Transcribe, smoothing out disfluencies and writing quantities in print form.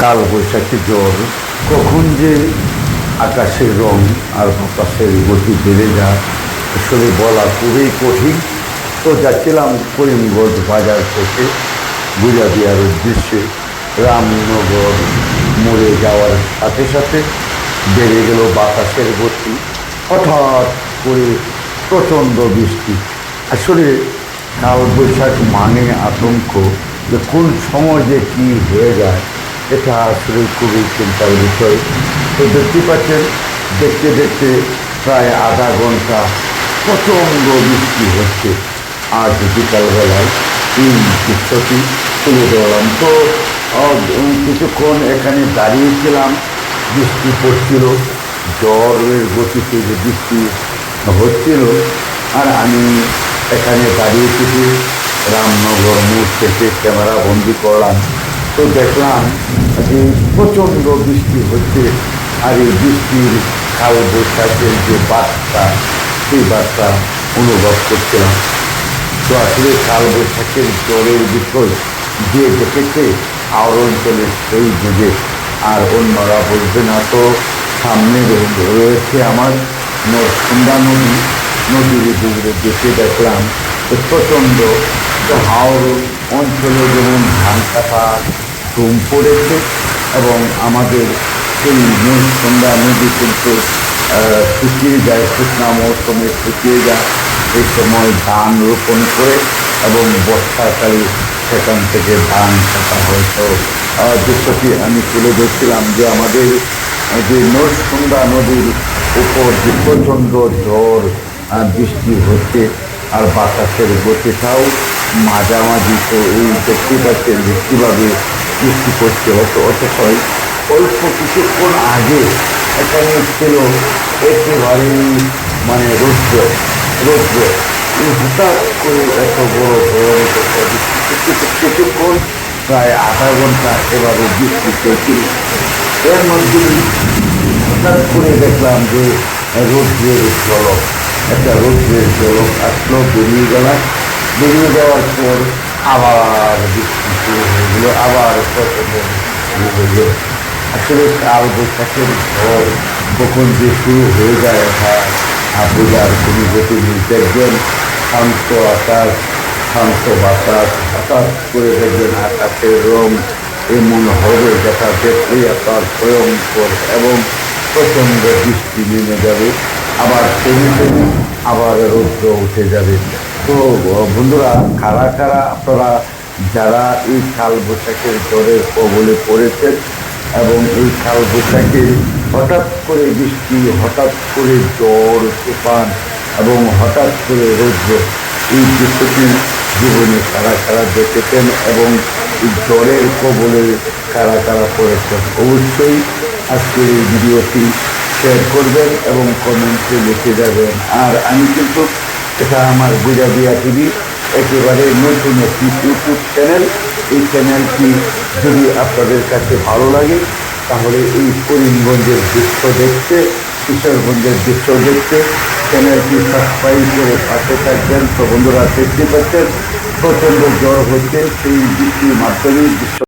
কাল বৈশাখী জ্বর কখন যে আকাশের রং আর বাতাসের গতি বেড়ে যায় আসলে বলা খুবই কঠিন। তো যাচ্ছিলাম করিমগঞ্জ বাজার থেকে গুজাবিয়ার উদ্দেশ্যে। রামনগর মোড়ে যাওয়ার সাথে সাথে বেড়ে গেল বাতাসের গতি। হঠাৎ করে প্রচণ্ড বৃষ্টি। আসলে কাল বৈশাখ মানে আতঙ্ক, যে কোন সময় যে কী হয়ে যায় এটা আসলে খুবই চিন্তার বিষয়। তো দেখতে পাচ্ছেন, দেখতে দেখতে প্রায় আধা ঘন্টা প্রচণ্ড বৃষ্টি হচ্ছে। আজ বিকালবেলায় এই দৃশ্যটি তুলে ধরলাম। তো কিছুক্ষণ এখানে দাঁড়িয়েছিলাম, বৃষ্টি পড়ছিল, ঝড়ের গতিতে যে বৃষ্টি হচ্ছিল, আর আমি এখানে দাঁড়িয়ে থেকে রামনগর মোড় থেকে ক্যামেরা বন্দি করলাম। তো দেখলাম যে প্রচণ্ড বৃষ্টি হচ্ছে, আর এই বৃষ্টির কাল বৈশাখের যে বার্তা, সেই বার্তা অনুভব করছিলাম। তো আসলে কাল বৈশাখের জ্বরের বিষয় যে দেখেছে আর অঞ্চলে সেই বুঝে, আর অন্যরা বলবে না। তো সামনে রয়েছে আমার নরসুন্দা নদী। নদীর দিকে দেখে দেখলাম যে প্রচণ্ড হাওড় অঞ্চলে যেমন ধান কাটা ধুম পড়েছে, এবং আমাদের সেই নরসুন্দা নদী কিন্তু শুকিয়ে যায়, শুকনা মৌসুমে শুকিয়ে যায়। এই সময় ধান রোপণ করে এবং বর্ষাকালে সেখান থেকে ধান কাটা হয়। তো দৃশ্যটি আমি তুলে ধরছিলাম যে আমাদের যে নরসুন্দা নদীর উপর যে প্রচণ্ড ঝড় বৃষ্টি হচ্ছে, আর বাতাসের গতিটাও মাঝামাঝি। তো এই দেখতে পাচ্ছেন যে কীভাবে বৃষ্টি করছে। অথচ অল্প কিছুক্ষণ আগে এখানে ছিল একেবারেই মানে রৌদ্র রৌদ্র। হঠাৎ করে এত বড় ভয়ানক কিছুক্ষণ প্রায় আধা ঘন্টা এভাবে বৃষ্টি চলছিল। এর মধ্যে হঠাৎ করে দেখলাম যে রৌদ্রের ঝলক, একটা রৌদ্রের ঝলক আসলো, বেরিয়ে যাওয়ার পর আবার বৃষ্টি শুরু হয়ে গেল, আবার প্রচণ্ড শুরু হয়ে গেল। আসলে কাল বৈশাখের ঝড় কখন যে শুরু হয়ে যায় এটা বোঝার কোনো গতি নেই। দেখবেন শান্ত আকাশ, শান্ত বাতাস, হঠাৎ করে দেখবেন আকাশের রং এমন হবে যেটা দেখলেই আপনার ভয়ঙ্কর, এবং প্রচণ্ড বৃষ্টি নেমে যাবে, আবার থেমে থেমে আবার রৌদ্র উঠে যাবে। তো বন্ধুরা, কারা কারা আপনারা যারা এই কাল বৈশাখের ঝড়ের কবলে পড়েছেন, এবং এই কাল বৈশাখের হঠাৎ করে বৃষ্টি, হঠাৎ করে ঝড় তুফান এবং হঠাৎ করে রৌদ্র, এই দৃশ্যটি জীবনে কারা কারা দেখেছেন এবং এই ঝড়ের কবলে কারা কারা পড়েছেন, অবশ্যই আজকের এই ভিডিওটি শেয়ার করবেন এবং কমেন্টে লিখে যাবেন। আর আমি কিন্তু এটা আমার গুজাবিয়া টিভি একেবারে নতুন একটি ইউটিউব চ্যানেল। এই চ্যানেলটি যদি আপনাদের কাছে ভালো লাগে তাহলে এই করিমগঞ্জের দৃশ্য দেখতে, কিশোরগঞ্জের দৃশ্য দেখতে চ্যানেলটি সাবস্ক্রাইব করে পাশে থাকবেন। তো বন্ধুরা, দেখতে পাচ্ছেন প্রচণ্ড জ্বর হচ্ছে, সেই বৃষ্টির মাধ্যমেই দৃশ্য